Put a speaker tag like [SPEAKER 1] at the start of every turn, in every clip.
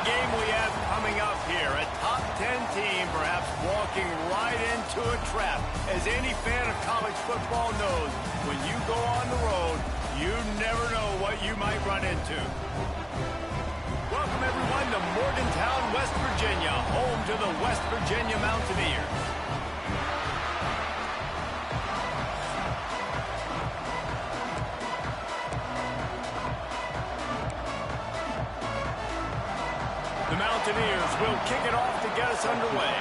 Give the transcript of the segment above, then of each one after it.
[SPEAKER 1] game we have coming up here. A top 10 team perhaps walking right into a trap. As any fan of college football knows, when you go on the road, you never know what you might run into. Welcome, everyone, to Morgantown, West Virginia, home to the West Virginia Mountaineers. The Mountaineers will kick it off to get us underway.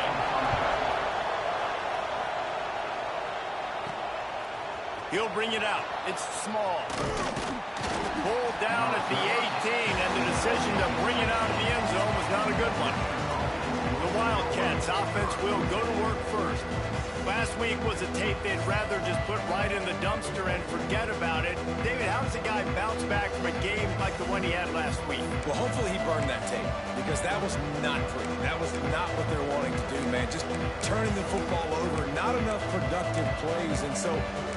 [SPEAKER 1] He'll bring it out. It's small. Pulled down at the 18, and the decision to bring it out of the end zone was not a good one. The Wildcats offense will go to work first. Last week was a tape they'd rather just put right in the dumpster and forget about it. David, how does a guy bounce back from a game like the one he had last week?
[SPEAKER 2] Well, hopefully he burned that tape, because that was not pretty. That was not what they're wanting to do, man. Just turning the football over, not enough productive plays. And so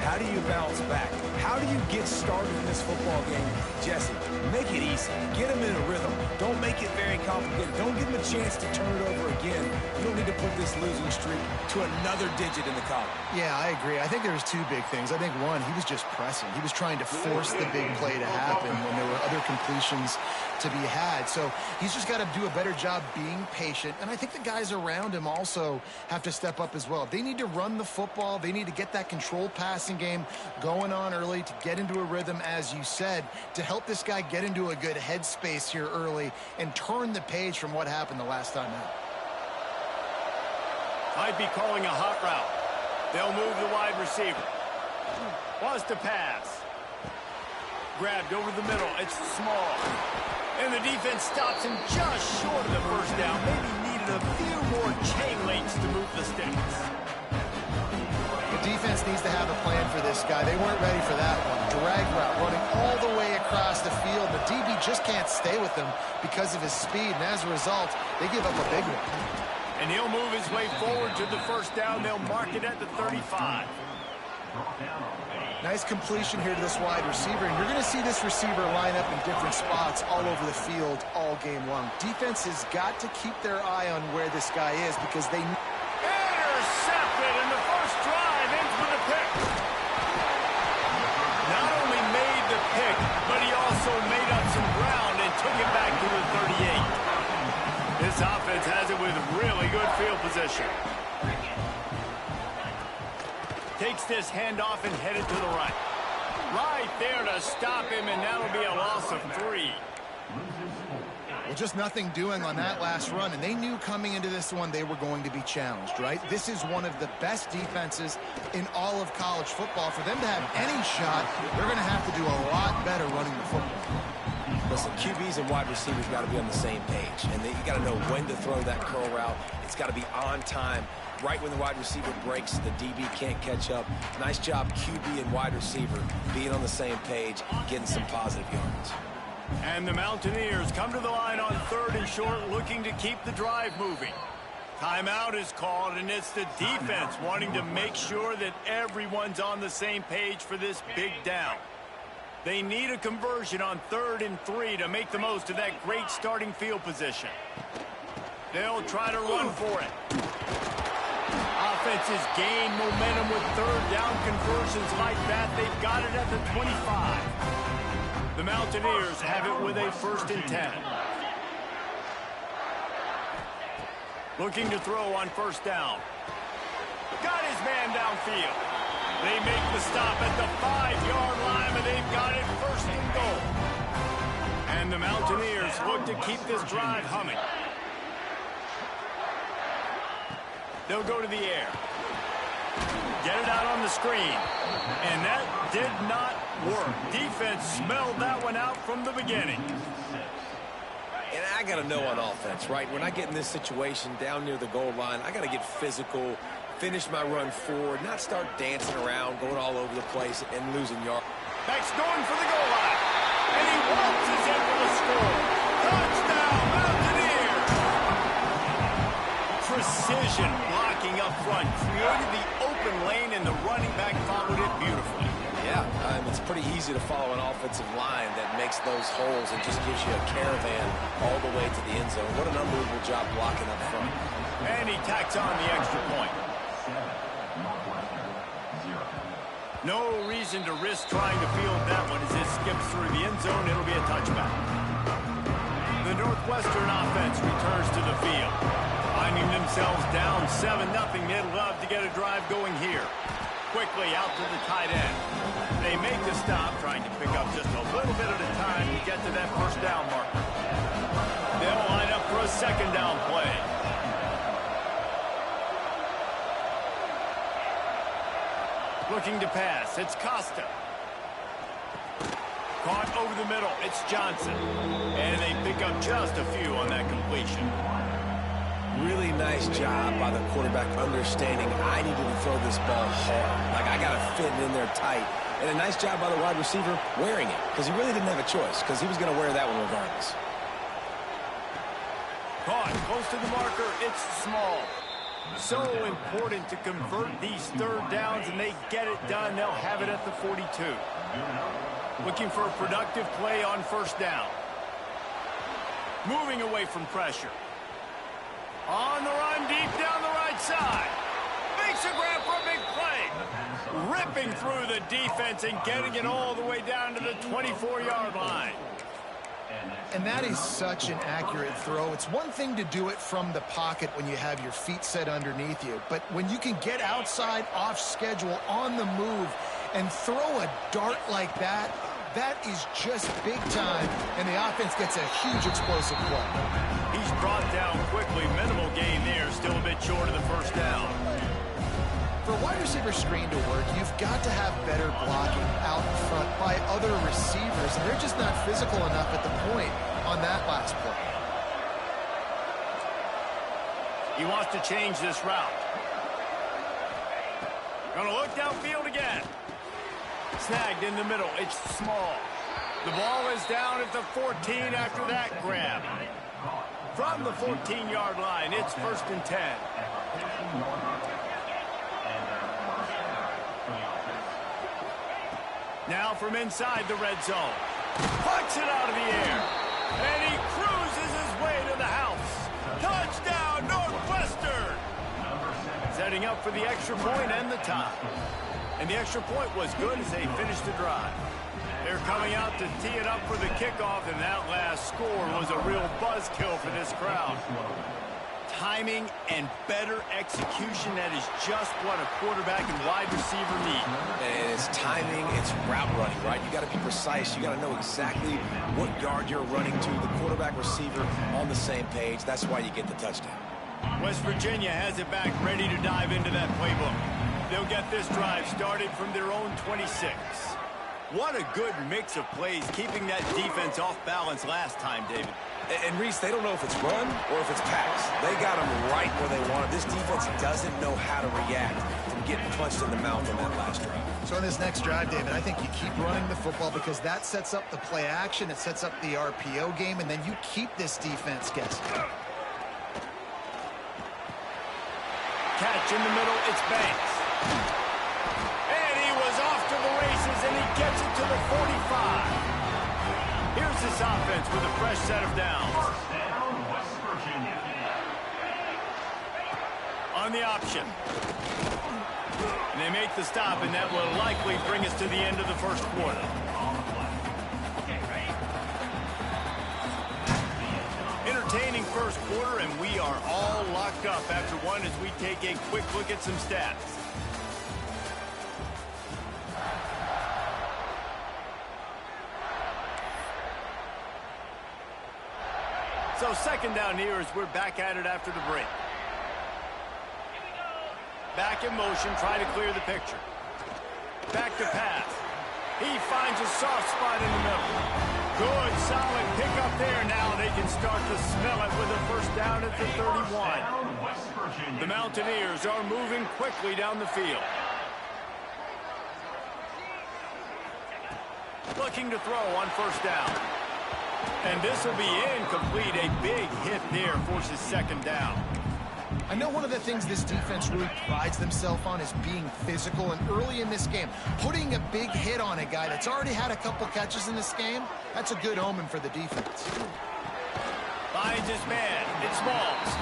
[SPEAKER 2] how do you bounce back? How do you get started in this football game? Jesse, make it easy. Get him in a rhythm. Don't make it very complicated. Don't give him a chance to turn it over again. You don't need to put this losing streak to another digit in the column.
[SPEAKER 3] Yeah, I agree. I think there's two big things. I think, one, he was just pressing. He was trying to force the big play to happen when there were other completions to be had. So he's just got to do a better job being patient. And I think the guys around him also have to step up as well. They need to run the football. They need to get that controlled passing game going on early to get into a rhythm, as you said, to help this guy get into a good headspace here early and turn the page from what happened the last time out.
[SPEAKER 1] Might be calling a hot route. They'll move the wide receiver. Wants to pass. Grabbed over the middle. It's small. And the defense stops him just short of the first down. Maybe needed a few more chain links to move the sticks.
[SPEAKER 3] The defense needs to have a plan for this guy. They weren't ready for that one. Drag route running all the way across the field. The DB just can't stay with them because of his speed. And as a result, they give up a big one.
[SPEAKER 1] And he'll move his way forward to the first down. They'll mark it at the 35.
[SPEAKER 3] Nice completion here to this wide receiver. And you're going to see this receiver line up in different spots all over the field all game long. Defense has got to keep their eye on where this guy is, because they...
[SPEAKER 1] Intercepted, and the first drive ends with a pick. Not only made the pick, but he also made up some ground and took it back to the 38. This offense has it with really good field position. Takes this handoff and headed to the right. Right there to stop him, and that'll be a loss of 3.
[SPEAKER 3] Well, just nothing doing on that last run, and they knew coming into this one they were going to be challenged, right? This is one of the best defenses in all of college football. For them to have any shot, they're going to have to do a lot better running the football.
[SPEAKER 2] Listen, QBs and wide receivers got to be on the same page, and you got to know when to throw that curl route. It's got to be on time. Right when the wide receiver breaks, the DB can't catch up. Nice job, QB and wide receiver, being on the same page, getting some positive yards.
[SPEAKER 1] And the Mountaineers come to the line on 3rd and short, looking to keep the drive moving. Timeout is called, and it's the defense wanting to make sure that everyone's on the same page for this big down. They need a conversion on 3rd and 3 to make the most of that great starting field position. They'll try to run for it. Offenses gain momentum with 3rd down conversions like that. They've got it at the 25. The Mountaineers have it with a 1st and 10. Looking to throw on 1st down. Got his man downfield. They make the stop at the 5-yard line, and they've got it 1st and goal. And the Mountaineers look to keep this drive humming. They'll go to the air. Get it out on the screen. And that did not work. Defense smelled that one out from the beginning.
[SPEAKER 2] And I got to know on offense, right? When I get in this situation down near the goal line, I got to get physical, finish my run forward, not start dancing around, going all over the place and losing yards.
[SPEAKER 1] Back's going for the goal line. And he waltzes in for the score. Touchdown, Mountaineers! Precision blocking up front. Created the open lane, and the running back followed it beautifully.
[SPEAKER 2] Yeah, it's pretty easy to follow an offensive line that makes those holes and just gives you a caravan all the way to the end zone. What an unbelievable job blocking up front.
[SPEAKER 1] And he tacks on the extra point. No reason to risk trying to field that one as it skips through the end zone. It'll be a touchback. The Northwestern offense returns to the field. Finding themselves down 7-0, they'd love to get a drive going here. Quickly out to the tight end. They make the stop, trying to pick up just a little bit at a time to get to that first down marker. They'll line up for a second down play. Looking to pass, it's Costa. Caught over the middle, it's Johnson. And they pick up just a few on that completion.
[SPEAKER 2] Really nice job by the quarterback understanding I needed to throw this ball hard. Like, I got to fit it in there tight. And a nice job by the wide receiver wearing it, because he really didn't have a choice, because he was going to wear that one regardless.
[SPEAKER 1] Caught close to the marker, it's Small. So important to convert these third downs, and they get it done. They'll have it at the 42. Looking for a productive play on first down. Moving away from pressure. On the run, deep down the right side. Makes a grab for a big play. Ripping through the defense and getting it all the way down to the 24-yard line.
[SPEAKER 3] And that is such an accurate throw. It's one thing to do it from the pocket when you have your feet set underneath you, but when you can get outside, off schedule, on the move, and throw a dart like that, that is just big time, and the offense gets a huge explosive play.
[SPEAKER 1] He's brought down quickly. Minimal gain there, still a bit short of the first down.
[SPEAKER 3] For a wide receiver screen to work, you've got to have better blocking out in front by other receivers, and they're just not physical enough at the point on that last play.
[SPEAKER 1] He wants to change this route. Gonna look downfield again. Snagged in the middle. It's Small. The ball is down at the 14 after that grab. From the 14-yard line, it's 1st and 10. Now from inside the red zone. Plucks it out of the air. And he cruises his way to the house. Touchdown, Northwestern! Setting up for the extra point and the tie. And the extra point was good as they finished the drive. They're coming out to tee it up for the kickoff, and that last score was a real buzzkill for this crowd. Timing and better execution, that is just what a quarterback and wide receiver need.
[SPEAKER 2] And it's timing, it's route running, right? You got to be precise. You got to know exactly what yard you're running to. The quarterback receiver on the same page. That's why you get the touchdown.
[SPEAKER 1] West Virginia has it back, ready to dive into that playbook. They'll get this drive started from their own 26. What a good mix of plays, keeping that defense off balance last time, David.
[SPEAKER 2] And Reese, they don't know if it's run or if it's pass. They got them right where they want it. This defense doesn't know how to react from getting punched in the mouth on that last drive.
[SPEAKER 3] So in this next drive, David, I think you keep running the football because that sets up the play action, it sets up the RPO game, and then you keep this defense guessing.
[SPEAKER 1] Catch in the middle, it's Banks. And he was off to the races, and he gets it to the 45. Here's this offense with a fresh set of downs. On the option. And they make the stop, and that will likely bring us to the end of the first quarter. Entertaining first quarter, and we are all locked up after one as we take a quick look at some stats. So second down here as we're back at it after the break. Back in motion, try to clear the picture. Back to pass. He finds a soft spot in the middle. Good, solid pickup there. Now they can start to smell it with a first down at the 31. The Mountaineers are moving quickly down the field. Looking to throw on first down. And this will be incomplete. A big hit there forces second down.
[SPEAKER 3] I know one of the things this defense really prides themselves on is being physical, and early in this game, putting a big hit on a guy that's already had a couple catches in this game, that's a good omen for the defense.
[SPEAKER 1] Finds his man. It's Smalls.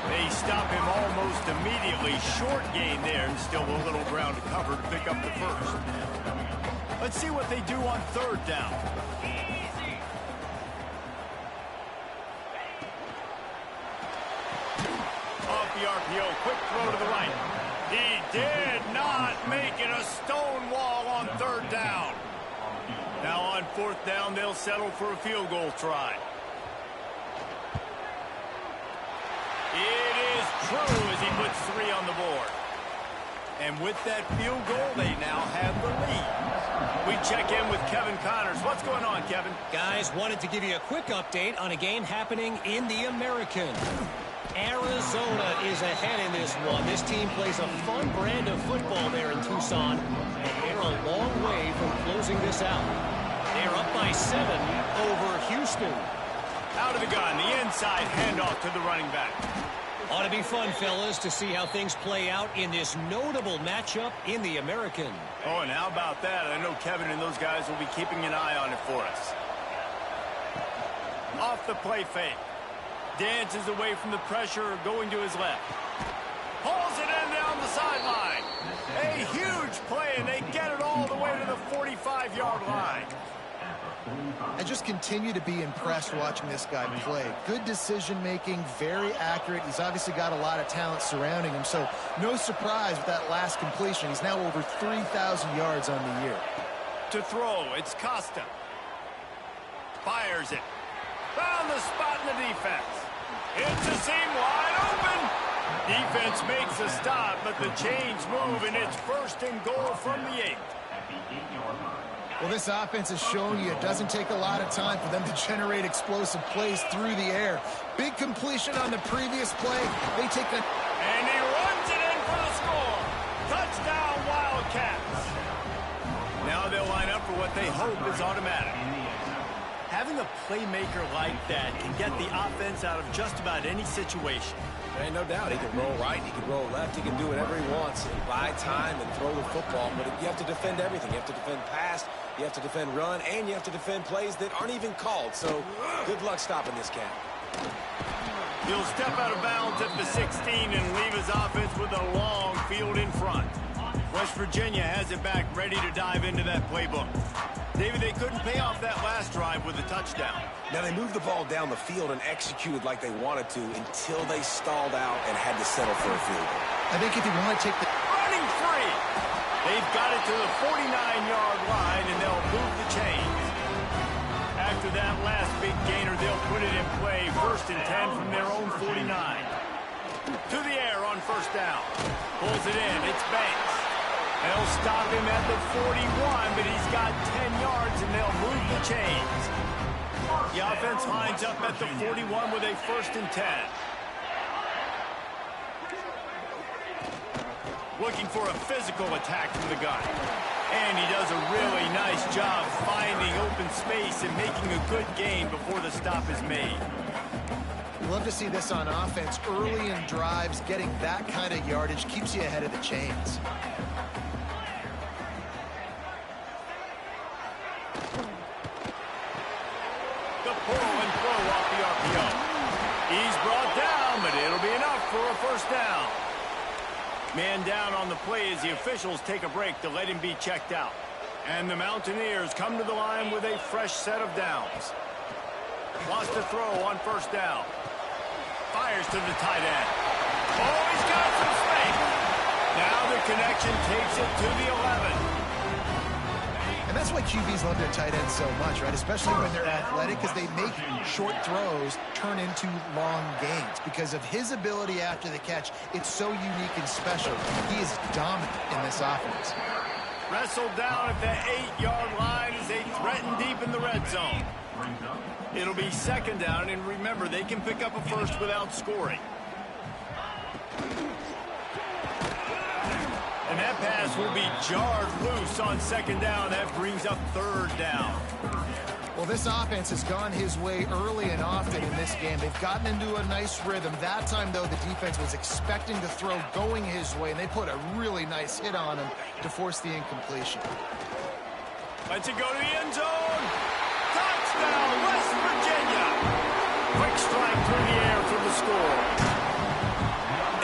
[SPEAKER 1] They stop him almost immediately. Short gain there, and still a little ground to cover to pick up the first. Let's see what they do on third down. Off the RPO, quick throw to the right. He did not make it a stone wall on third down. Now on fourth down, they'll settle for a field goal try. It is true as he puts 3 on the board. And with that field goal, they now have the lead. We check in with Kevin Connors. What's going on, Kevin?
[SPEAKER 4] Guys, wanted to give you a quick update on a game happening in the American. Arizona is ahead in this one. This team plays a fun brand of football there in Tucson, and they're a long way from closing this out. They're up by 7 over Houston.
[SPEAKER 1] Out of the gun, the inside handoff to the running back.
[SPEAKER 4] Ought to be fun, fellas, to see how things play out in this notable matchup in the American.
[SPEAKER 1] Oh, and how about that? I know Kevin and those guys will be keeping an eye on it for us. Off the play fake. Dances away from the pressure, going to his left. Pulls it in down the sideline. A huge play, and they get it all the way to the 45-yard line.
[SPEAKER 3] I just continue to be impressed watching this guy play. Good decision-making, very accurate. He's obviously got a lot of talent surrounding him, so no surprise with that last completion. He's now over 3,000 yards on the year.
[SPEAKER 1] To throw, it's Costa. Fires it. Found the spot in the defense. It's a seam wide open. Defense makes a stop, but the chains move, and it's first and goal from the 8.
[SPEAKER 3] Well, this offense has shown you it doesn't take a lot of time for them to generate explosive plays through the air. Big completion on the previous play. They take the...
[SPEAKER 1] And he runs it in for the score. Touchdown, Wildcats. Now they'll line up for what they hope is automatic. Having a playmaker like that can get the offense out of just about any situation.
[SPEAKER 2] There ain't no doubt. He can roll right, he can roll left, he can do whatever he wants and buy time and throw the football. But you have to defend everything. You have to defend pass, you have to defend run, and you have to defend plays that aren't even called. So good luck stopping this cat.
[SPEAKER 1] He'll step out of bounds at the 16 and leave his offense with a long field in front. West Virginia has it back, ready to dive into that playbook. David, they couldn't pay off that last drive with a touchdown.
[SPEAKER 2] Now, they moved the ball down the field and executed like they wanted to until they stalled out and had to settle for a field goal.
[SPEAKER 3] I think if you want to take the...
[SPEAKER 1] Running free! They've got it to the 49-yard line, and they'll move the chains. After that last big gainer, they'll put it in play. 1st and 10 from their own 49. To the air on first down. Pulls it in. It's Banks. They'll stop him at the 41, but he's got 10 yards, and they'll move the chains. The offense lines up at the 41 with a 1st and 10. Looking for a physical attack from the gun. And he does a really nice job finding open space and making a good gain before the stop is made.
[SPEAKER 3] We love to see this on offense. Early in drives, getting that kind of yardage keeps you ahead of the chains.
[SPEAKER 1] Pull and throw off the RPO. He's brought down, but it'll be enough for a 1st down. Man down on the play as the officials take a break to let him be checked out. And the Mountaineers come to the line with a fresh set of downs. Wants to throw on 1st down. Fires to the tight end. Oh, he's got some space. Now the connection takes it to the 11.
[SPEAKER 3] And that's why QBs love their tight ends so much, right? Especially when they're athletic, because they make short throws turn into long gains. Because of his ability after the catch, it's so unique and special. He is dominant in this offense.
[SPEAKER 1] Wrestled down at the 8-yard line as they threaten deep in the red zone. It'll be 2nd down, and remember, they can pick up a first without scoring. And that pass will be jarred loose on 2nd down. That brings up 3rd down.
[SPEAKER 3] Well, this offense has gone his way early and often in this game. They've gotten into a nice rhythm. That time, though, the defense was expecting the throw going his way, and they put a really nice hit on him to force the incompletion.
[SPEAKER 1] Lets it go to the end zone. Touchdown, West Virginia. Quick strike through the air for the score.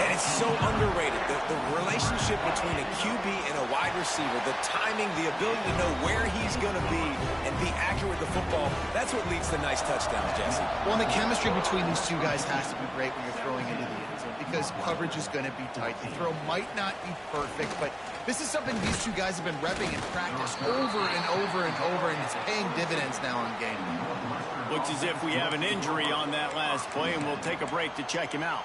[SPEAKER 2] And it's so underrated. The relationship between a QB and a wide receiver, the timing, the ability to know where he's going to be and be accurate with the football, that's what leads to nice touchdowns, Jesse.
[SPEAKER 3] Well, and the chemistry between these two guys has to be great when you're throwing into the end zone because coverage is going to be tight. The throw might not be perfect, but this is something these two guys have been repping in practice over and over and over, and it's paying dividends now in game.
[SPEAKER 1] Looks as if we have an injury on that last play, and we'll take a break to check him out.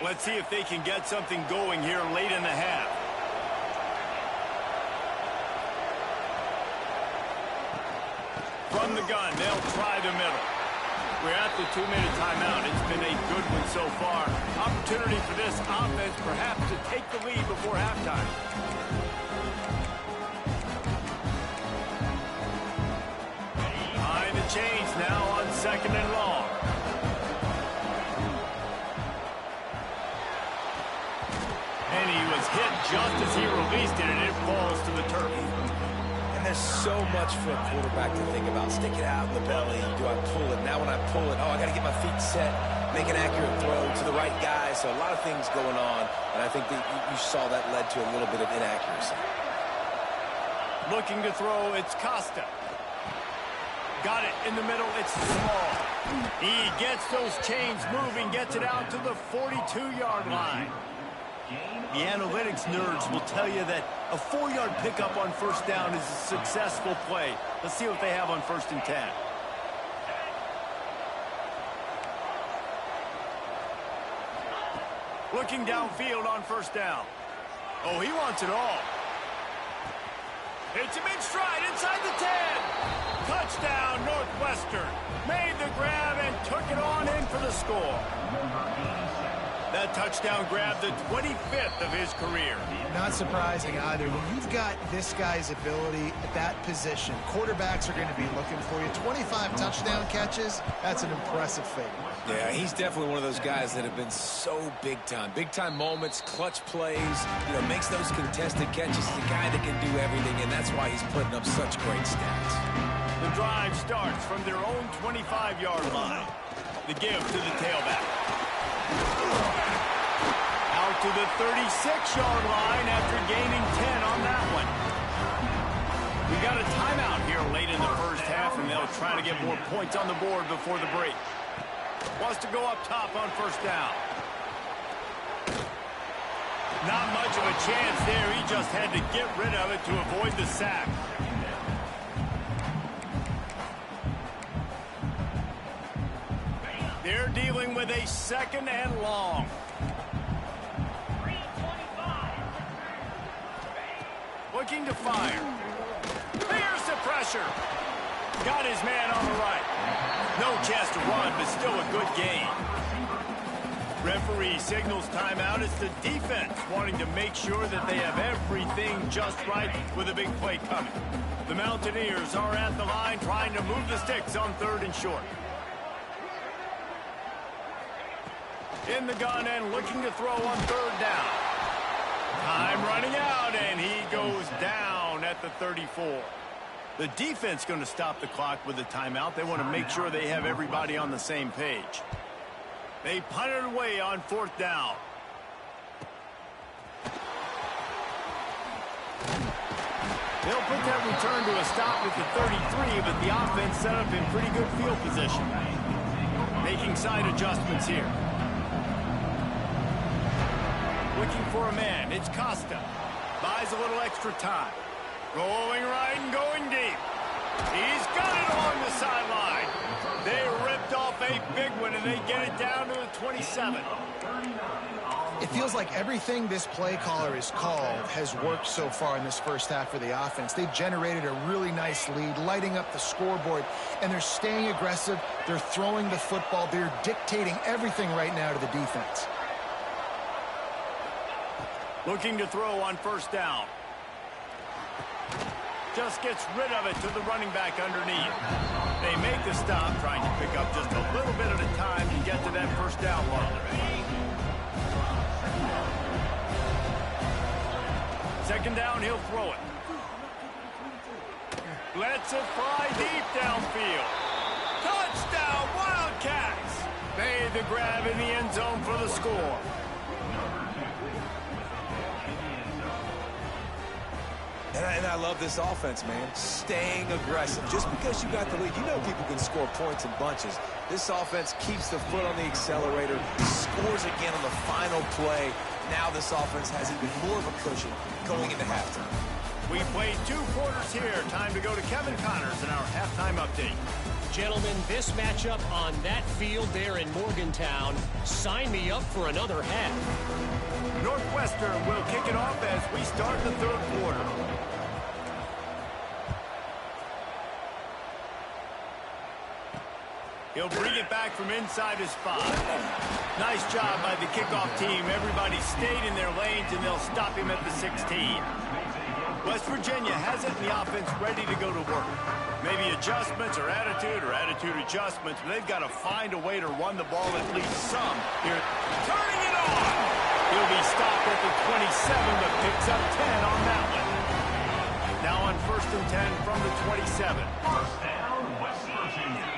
[SPEAKER 1] Let's see if they can get something going here late in the half. From the gun, they'll try the middle. We're at the 2-minute timeout. It's been a good one so far. Opportunity for this offense perhaps to take the lead before halftime. Behind the chains now on 2nd and long. And he was hit just as he released it, and it falls to the turf.
[SPEAKER 2] And there's so much for a quarterback to think about. Stick it out in the belly. Do I pull it? Now when I pull it, I got to get my feet set, make an accurate throw to the right guy. So a lot of things going on, and I think that you saw that led to a little bit of inaccuracy.
[SPEAKER 1] Looking to throw, it's Costa. Got it in the middle, it's small. He gets those chains moving, gets it out to the 42-yard line. The analytics nerds will tell you that a 4-yard pickup on first down is a successful play. Let's see what they have on 1st and 10. Looking downfield on 1st down. Oh, he wants it all. Hits him in stride inside the 10. Touchdown, Northwestern. Made the grab and took it on in for the score. That touchdown grabbed the 25th of his career.
[SPEAKER 3] Not surprising either. When you've got this guy's ability at that position, quarterbacks are going to be looking for you. 25 touchdown catches, that's an impressive figure.
[SPEAKER 2] Yeah, he's definitely one of those guys that have been so big time. Big time moments, clutch plays, makes those contested catches. He's a guy that can do everything, and that's why he's putting up such great stats.
[SPEAKER 1] The drive starts from their own 25-yard line. The give to the tailback. Out to the 36-yard line after gaining 10 on that one. We got a timeout here late in the first half, and they'll try to get more points on the board before the break. Wants to go up top on 1st down. Not much of a chance there. He just had to get rid of it to avoid the sack. They're dealing with a 2nd and long. Looking to fire. Here's the pressure. Got his man on the right. No chance to run, but still a good gain. Referee signals timeout. It's the defense wanting to make sure that they have everything just right with a big play coming. The Mountaineers are at the line trying to move the sticks on 3rd and short. In the gun and looking to throw on 3rd down. Time running out, and he goes down at the 34. The defense going to stop the clock with a timeout. They want to make sure they have everybody on the same page. They punt it away on 4th down. They'll put that return to a stop at the 33, but the offense set up in pretty good field position. Making side adjustments here. Looking for a man. It's Costa. Buys a little extra time. Rolling right and going deep. He's got it along the sideline. They ripped off a big one, and they get it down to the 27.
[SPEAKER 3] It feels like everything this play caller has called has worked so far in this first half for the offense. They've generated a really nice lead, lighting up the scoreboard, and they're staying aggressive. They're throwing the football. They're dictating everything right now to the defense.
[SPEAKER 1] Looking to throw on 1st down. just gets rid of it to the running back underneath. They make the stop, trying to pick up just a little bit at a time to get to that first down line. Second down, he'll throw it. Lets it fly deep downfield. Touchdown, Wildcats! Made the grab in the end zone for the score.
[SPEAKER 2] And I love this offense, man. Staying aggressive. Just because you got the lead, you know people can score points in bunches. This offense keeps the foot on the accelerator, scores again on the final play. Now this offense has even more of a cushion going into halftime.
[SPEAKER 1] We played 2 quarters here. Time to go to Kevin Connors in our halftime update.
[SPEAKER 4] Gentlemen, this matchup on that field there in Morgantown, sign me up for another half.
[SPEAKER 1] Northwestern will kick it off as we start the 3rd quarter. He'll bring it back from inside his 5. Nice job by the kickoff team. Everybody stayed in their lanes, and they'll stop him at the 16. West Virginia has it in the offense ready to go to work. Maybe adjustments or attitude adjustments, but they've got to find a way to run the ball at least some here. Turning it on! He'll be stopped at the 27, but picks up 10 on that one. Now on 1st and 10 from the 27.
[SPEAKER 5] First down, West Virginia.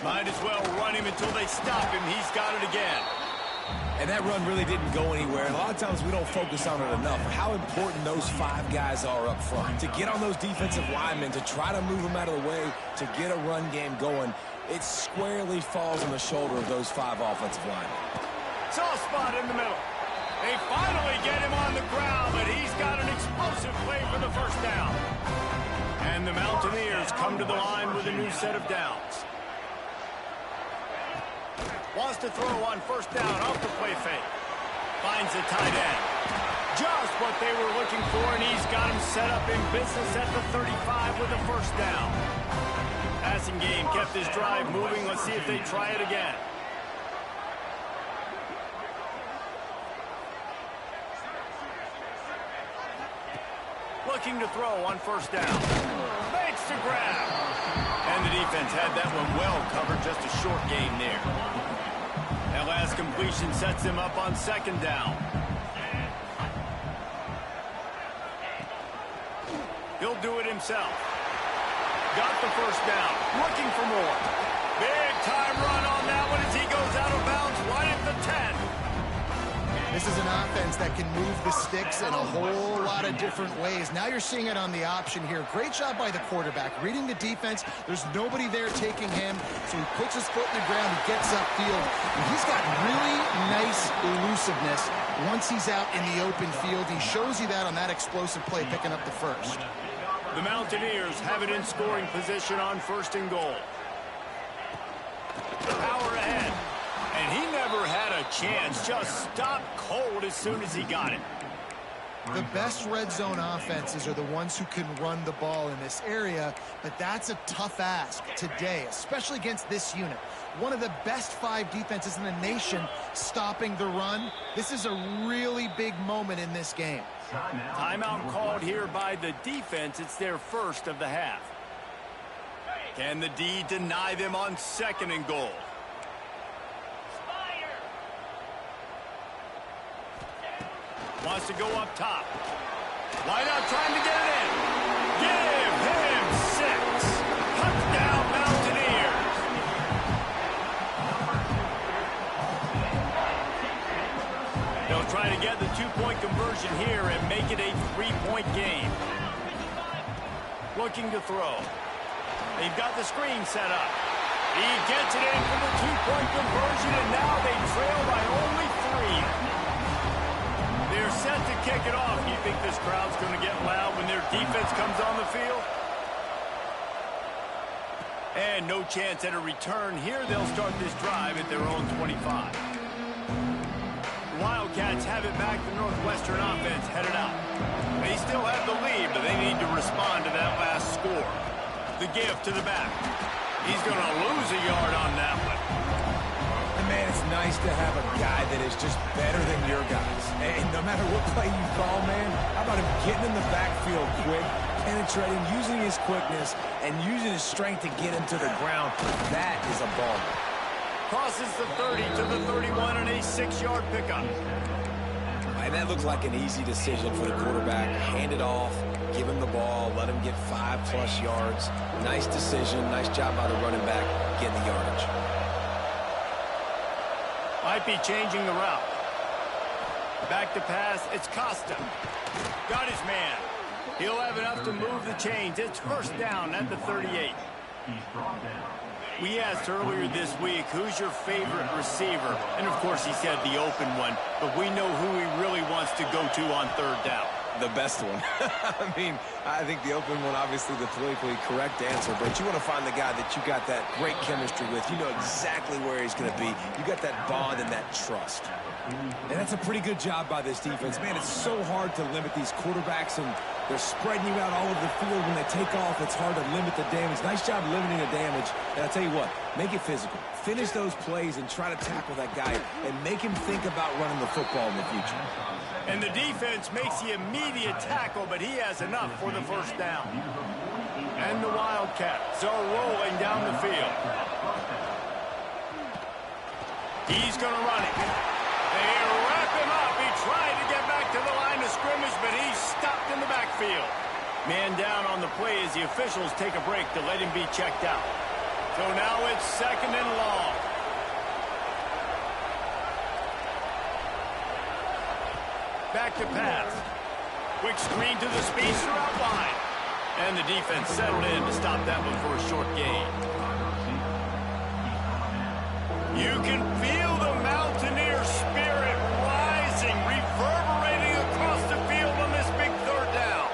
[SPEAKER 1] Might as well run him until they stop him. He's got it again.
[SPEAKER 2] And that run really didn't go anywhere. And a lot of times we don't focus on it enough. How important those 5 guys are up front. To get on those defensive linemen, to try to move them out of the way, to get a run game going, it squarely falls on the shoulder of those 5 offensive linemen.
[SPEAKER 1] Soft spot in the middle. They finally get him on the ground, but he's got an explosive play for the first down. And the Mountaineers come to the line with a new set of downs. Wants to throw on 1st down off the play fake. Finds the tight end. Just what they were looking for, and he's got him set up in business at the 35 with a 1st down. Passing game kept his drive moving. Let's see if they try it again. Looking to throw on 1st down. Makes the grab. And the defense had that one well covered. Just a short gain there. That last completion sets him up on 2nd down. He'll do it himself. Got the 1st down. Looking for more. Big time run on that one as he goes out of bounds right at the 10.
[SPEAKER 3] This is an offense that can move the sticks in a whole lot of different ways. Now you're seeing it on the option here. Great job by the quarterback. Reading the defense. There's nobody there taking him, so he puts his foot in the ground. He gets upfield. And he's got really nice elusiveness once he's out in the open field. He shows you that on that explosive play, picking up the 1st.
[SPEAKER 1] The Mountaineers have it in scoring position on 1st and goal. Power ahead. And he never had a chance. Just stopped cold as soon as he got it.
[SPEAKER 3] The best red zone offenses are the ones who can run the ball in this area, but that's a tough ask today, especially against this unit. One of the best 5 defenses in the nation stopping the run. This is a really big moment in this game.
[SPEAKER 1] Timeout called here by the defense. It's their 1st of the half. Can the D deny them on 2nd and goal? Wants to go up top. Wide out trying to get it in. Give him 6. Touchdown Mountaineers. They'll try to get the 2-point conversion here and make it a 3-point game. Looking to throw. They've got the screen set up. He gets it in for the 2-point conversion, and now they trail by only 3. They're set to kick it off. You think this crowd's going to get loud when their defense comes on the field? And no chance at a return here. They'll start this drive at their own 25. The Wildcats have it back. The Northwestern offense headed out. They still have the lead, but they need to respond to that last score. The gift to the back. He's going to lose a yard on that one.
[SPEAKER 2] And man, it's nice nice to have a guy that is just better than your guys. And no matter what play you call, man, how about him getting in the backfield quick, penetrating, using his quickness, and using his strength to get him to the ground? That is a ball.
[SPEAKER 1] Crosses the 30 to the 31 and a 6-yard pickup.
[SPEAKER 2] And that looked like an easy decision for the quarterback. Hand it off, give him the ball, let him get 5+ yards. Nice decision, nice job by the running back getting the yardage.
[SPEAKER 1] Might be changing the route. Back to pass, it's Costa. Got his man. He'll have enough to move the chains. It's first down at the 38. We asked earlier this week, who's your favorite receiver? And, of course, he said the open one. But we know who he really wants to go to on third down.
[SPEAKER 2] The best one. I mean, I think the open one, obviously the politically correct answer, but you want to find the guy that you got that great chemistry with. You know exactly where he's going to be. You got that bond and that trust. And that's a pretty good job by this defense. Man, it's so hard to limit these quarterbacks, and they're spreading you out all over the field. When they take off, it's hard to limit the damage. Nice job limiting the damage. And I'll tell you what, make it physical. Finish those plays and try to tackle that guy and make him think about running the football in the future.
[SPEAKER 1] And the defense makes the immediate tackle, but he has enough for the first down. And the Wildcats are rolling down the field. He's going to run it. They wrap him up. He tried to get back to the line of scrimmage, but he's stopped in the backfield. Man down on the play as the officials take a break to let him be checked out. So now it's second and long. Back to pass. Quick screen to the speedster out wide. And the defense settled in to stop that one for a short gain. You can feel the Mountaineer spirit rising, reverberating across the field on this big third down.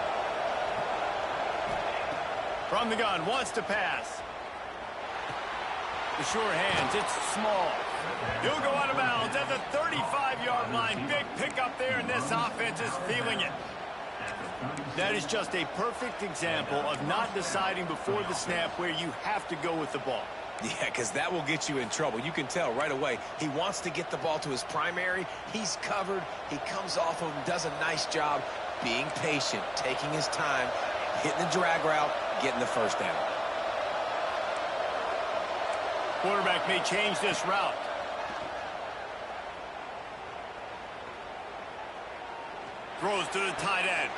[SPEAKER 1] From the gun, wants to pass. The sure hands, it's Small. He'll go out of bounds at the 35-yard line. Big pickup there, and this offense is feeling it. That is just a perfect example of not deciding before the snap where you have to go with the ball.
[SPEAKER 2] Yeah, because that will get you in trouble. You can tell right away. He wants to get the ball to his primary. He's covered. He comes off of him, does a nice job being patient, taking his time, hitting the drag route, getting the first down.
[SPEAKER 1] Quarterback may change this route. Throws to the tight end.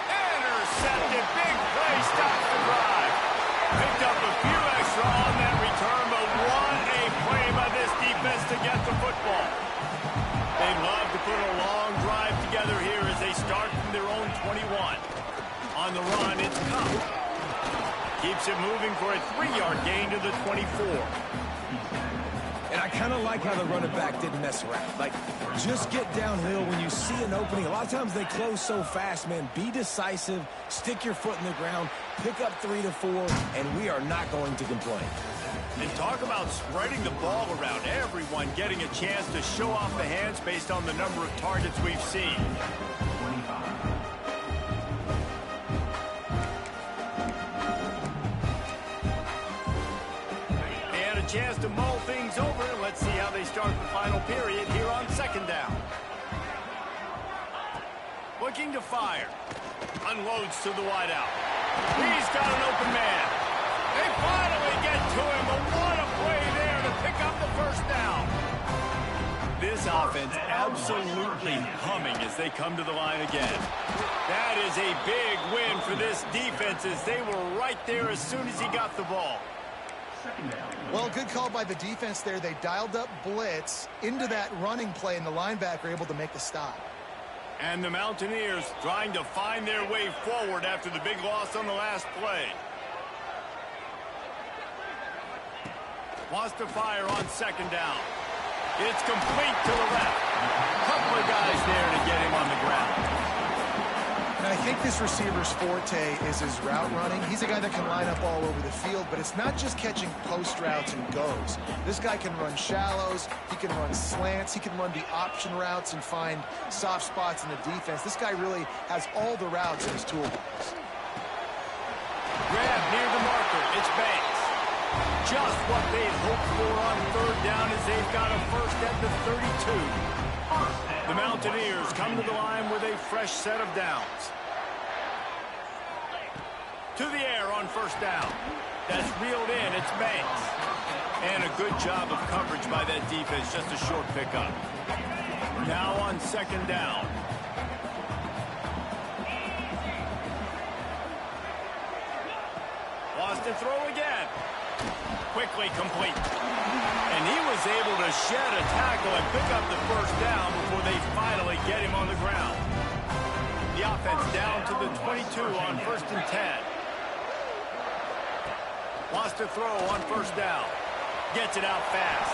[SPEAKER 1] Intercepted. Big play. Stops the drive. Picked up a few extra on that return, but what a play by this defense to get the football. They love to put a long drive together here as they start from their own 21. On the run, it's Cup. Keeps it moving for a 3-yard gain to the 24.
[SPEAKER 2] And I kind of like how the running back didn't mess around. Like, just get downhill when you see an opening. A lot of times they close so fast, man. Be decisive, stick your foot in the ground, pick up 3 to 4, and we are not going to complain.
[SPEAKER 1] And talk about spreading the ball around. Everyone getting a chance to show off the hands based on the number of targets we've seen. Chance to mull things over. Let's see how they start the final period here on second down. Looking to fire. Unloads to the wideout. He's got an open man. They finally get to him, but what a play there to pick up the first down. This offense absolutely humming as they come to the line again. That is a big win for this defense as they were right there as soon as he got the ball.
[SPEAKER 3] Well, good call by the defense there. They dialed up blitz into that running play, and the linebacker able to make the stop.
[SPEAKER 1] And the Mountaineers trying to find their way forward after the big loss on the last play. Wants to fire on second down. It's complete to the left. Couple of guys there to get him on the ground.
[SPEAKER 3] And I think this receiver's forte is his route running. He's a guy that can line up all over the field, but it's not just catching post routes and goes. This guy can run shallows, he can run slants, he can run the option routes and find soft spots in the defense. This guy really has all the routes in his toolbox.
[SPEAKER 1] Grab near the marker, it's Banks. Just what they'd hoped for on third down as they've got a first at the 32. The Mountaineers come to the line with a fresh set of downs. To the air on first down. That's reeled in. It's Banks. And a good job of coverage by that defense. Just a short pickup. Now on second down. Wants to throw again. Quickly complete. And he was able to shed a tackle and pick up the first down before they finally get him on the ground. The offense down to the 22 on first and 10. Wants to throw on first down. Gets it out fast.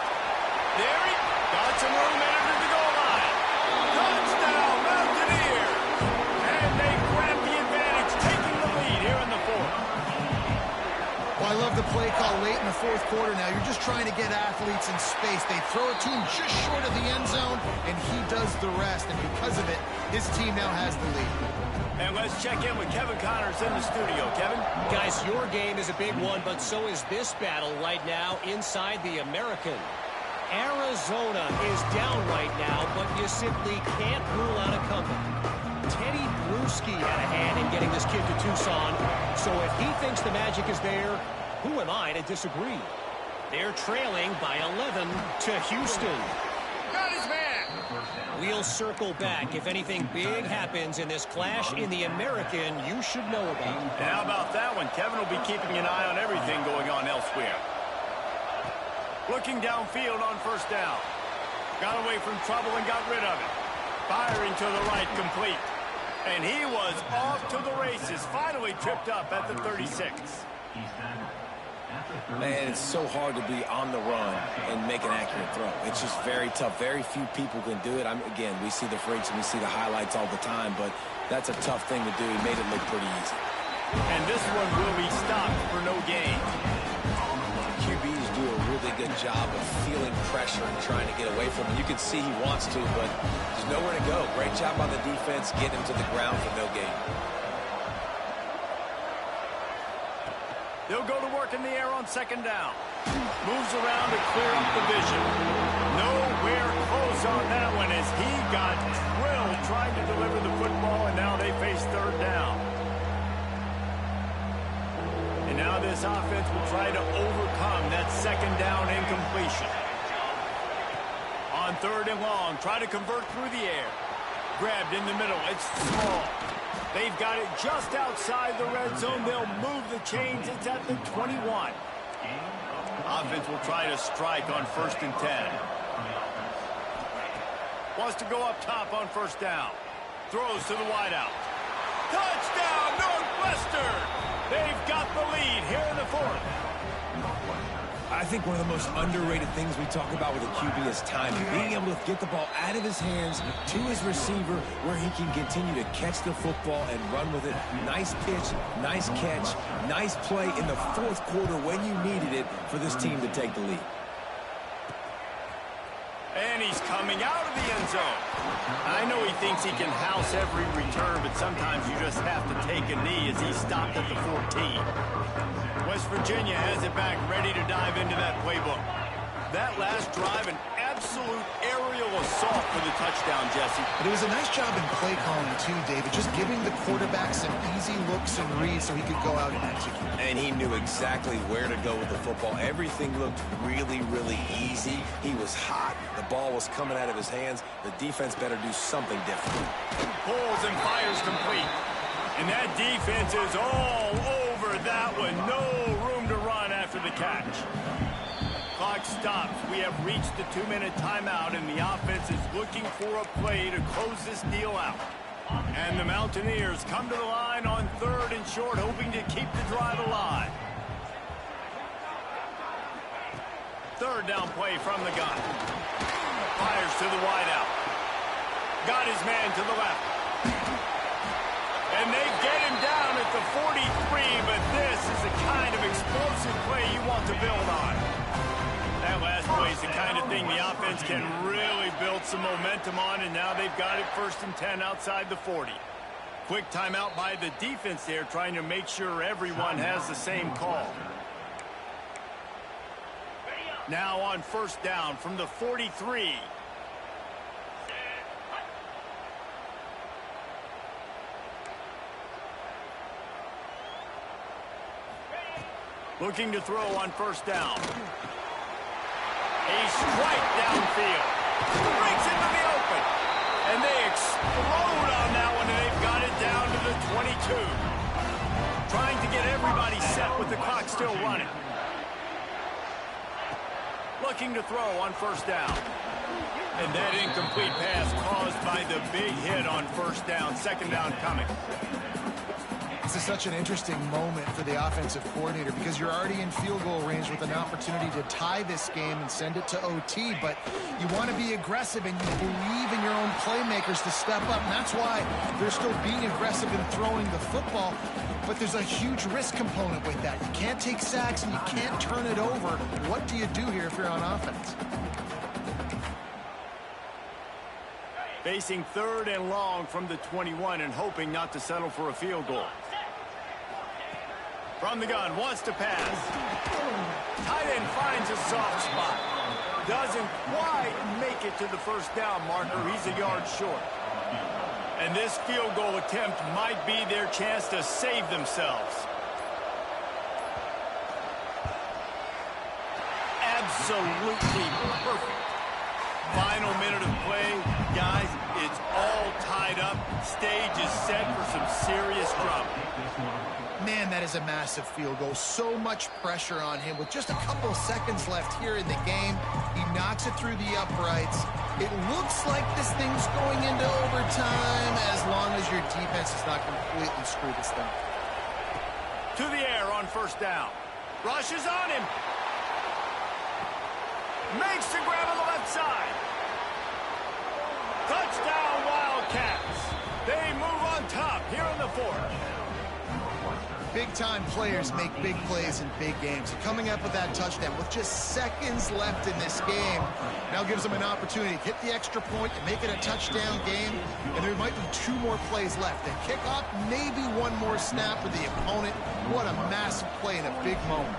[SPEAKER 1] There he got some room entered the goal line. Touchdown, Mountaineers! And they grab the advantage, taking the lead here in the fourth.
[SPEAKER 3] Well, I love the play call late in the fourth quarter now. You're just trying to get athletes in space. They throw it to him just short of the end zone, and he does the rest. And because of it, his team now has the lead.
[SPEAKER 1] And let's check in with Kevin Connors in the studio. Kevin?
[SPEAKER 4] Guys, your game is a big one, but so is this battle right now inside the American. Arizona is down right now, but you simply can't rule out a comeback. Teddy Bruschi had a hand in getting this kid to Tucson, so if he thinks the magic is there, who am I to disagree? They're trailing by 11 to Houston.
[SPEAKER 1] Got his man!
[SPEAKER 4] We'll circle back. If anything big happens in this clash in the American, you should know about.
[SPEAKER 1] And how about that one? Kevin will be keeping an eye on everything going on elsewhere. Looking downfield on first down. Got away from trouble and got rid of it. Firing to the right, complete. And he was off to the races. Finally tripped up at the 36.
[SPEAKER 2] Man, it's so hard to be on the run and make an accurate throw. It's just very tough. Very few people can do it. Again, we see the freaks and we see the highlights all the time, but that's a tough thing to do. He made it look pretty easy.
[SPEAKER 1] And this one will be stopped for no gain.
[SPEAKER 2] QBs do a really good job of feeling pressure and trying to get away from him. You can see he wants to, but there's nowhere to go. Great job on the defense, getting him to the ground for no gain.
[SPEAKER 1] They'll go to work in the air on second down. Moves around to clear up the vision. Nowhere close on that one as he got drilled trying to deliver the football, and now they face third down. And now this offense will try to overcome that second down incompletion. On third and long, try to convert through the air. Grabbed in the middle. It's small. They've got it just outside the red zone. They'll move the chains. It's at the 21. Offense will try to strike on first and 10. Wants to go up top on first down. Throws to the wideout. Touchdown, Northwestern! They've got the lead here in the fourth.
[SPEAKER 2] I think one of the most underrated things we talk about with a QB is timing. Being able to get the ball out of his hands to his receiver where he can continue to catch the football and run with it. Nice pitch, nice catch, nice play in the fourth quarter when you needed it for this team to take the lead.
[SPEAKER 1] And he's coming out of the end zone. I know he thinks he can house every return, but sometimes you just have to take a knee as he stopped at the 14. West Virginia has it back, ready to dive into that playbook. That last drive, an absolute aerial assault for the touchdown, Jesse.
[SPEAKER 3] But it was a nice job in play calling, too, David, just giving the quarterback some easy looks and reads so he could go out and execute.
[SPEAKER 2] And he knew exactly where to go with the football. Everything looked really, really easy. He was hot. The ball was coming out of his hands. The defense better do something different.
[SPEAKER 1] Pulls and fires complete. And that defense is all over that one. No room to run after the catch. Clock stops. We have reached the 2-minute timeout, and the offense is looking for a play to close this deal out. And the Mountaineers come to the line on third and short, hoping to keep the drive alive. Third down play from the gun. Fires to the wideout. Got his man to the left. And they get him down at the 43, but this is the kind of explosive play you want to build on. That last play is the kind of thing the offense can really build some momentum on, and now they've got it first and 10 outside the 40. Quick timeout by the defense there, trying to make sure everyone has the same call. Now on first down from the 43. Looking to throw on first down. A strike downfield. Breaks into the open. And they explode on that one, and they've got it down to the 22. Trying to get everybody set with the clock still running. Looking to throw on first down. And that incomplete pass caused by the big hit on first down. Second down coming.
[SPEAKER 3] This is such an interesting moment for the offensive coordinator because you're already in field goal range with an opportunity to tie this game and send it to OT, but you want to be aggressive and you believe in your own playmakers to step up, and that's why they're still being aggressive in throwing the football, but there's a huge risk component with that. You can't take sacks and you can't turn it over. What do you do here if you're on offense?
[SPEAKER 1] Facing third and long from the 21 and hoping not to settle for a field goal. From the gun, wants to pass. Tight end finds a soft spot. Doesn't quite make it to the first down marker. He's a yard short. And this field goal attempt might be their chance to save themselves. Absolutely perfect. Final minute of play. Guys, it's all tied up. Stage is set for some serious trouble.
[SPEAKER 3] Man, that is a massive field goal. So much pressure on him. With just a couple seconds left here in the game, he knocks it through the uprights. It looks like this thing's going into overtime as long as your defense does not completely screw this thing.
[SPEAKER 1] To the air on first down. Rushes on him. Makes the grab on the left side. Touchdown, Wildcats. They move on top here in the fourth.
[SPEAKER 3] Big-time players make big plays in big games. Coming up with that touchdown with just seconds left in this game now gives them an opportunity to hit the extra point and make it a touchdown game. And there might be 2 more plays left. They kick off, maybe 1 more snap for the opponent. What a massive play in a big moment.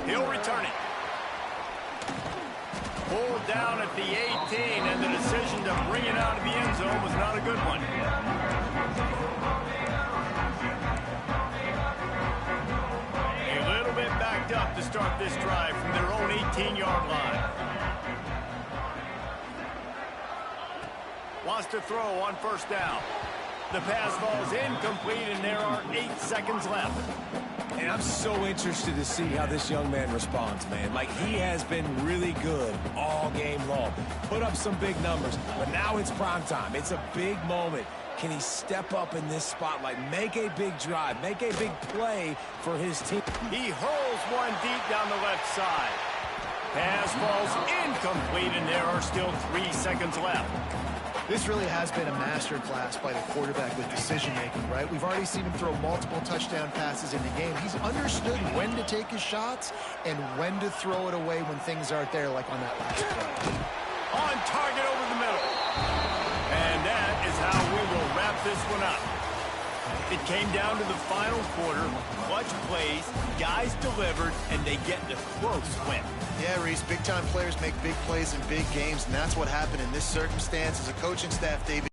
[SPEAKER 1] He'll return it. Pulled down at the 18, and the decision to bring it out of the end zone was not a good one. A little bit backed up to start this drive from their own 18-yard line. Wants to throw on first down. The pass falls incomplete, and there are 8 seconds left.
[SPEAKER 2] And I'm so interested to see how this young man responds, man. Like, he has been really good all game long. Put up some big numbers, but now it's prime time. It's a big moment. Can he step up in this spotlight, make a big drive, make a big play for his team?
[SPEAKER 1] He hurls one deep down the left side. Pass falls incomplete, and there are still 3 seconds left.
[SPEAKER 3] This really has been a master class by the quarterback with decision-making, right? We've already seen him throw multiple touchdown passes in the game. He's understood when to take his shots and when to throw it away when things aren't there, like on that last play.
[SPEAKER 1] On target over the middle. And that is how we will wrap this one up. It came down to the final quarter. Clutch plays, guys delivered, and they get the close win.
[SPEAKER 3] Yeah, Reese, big-time players make big plays in big games, and that's what happened in this circumstance. As a coaching staff, David,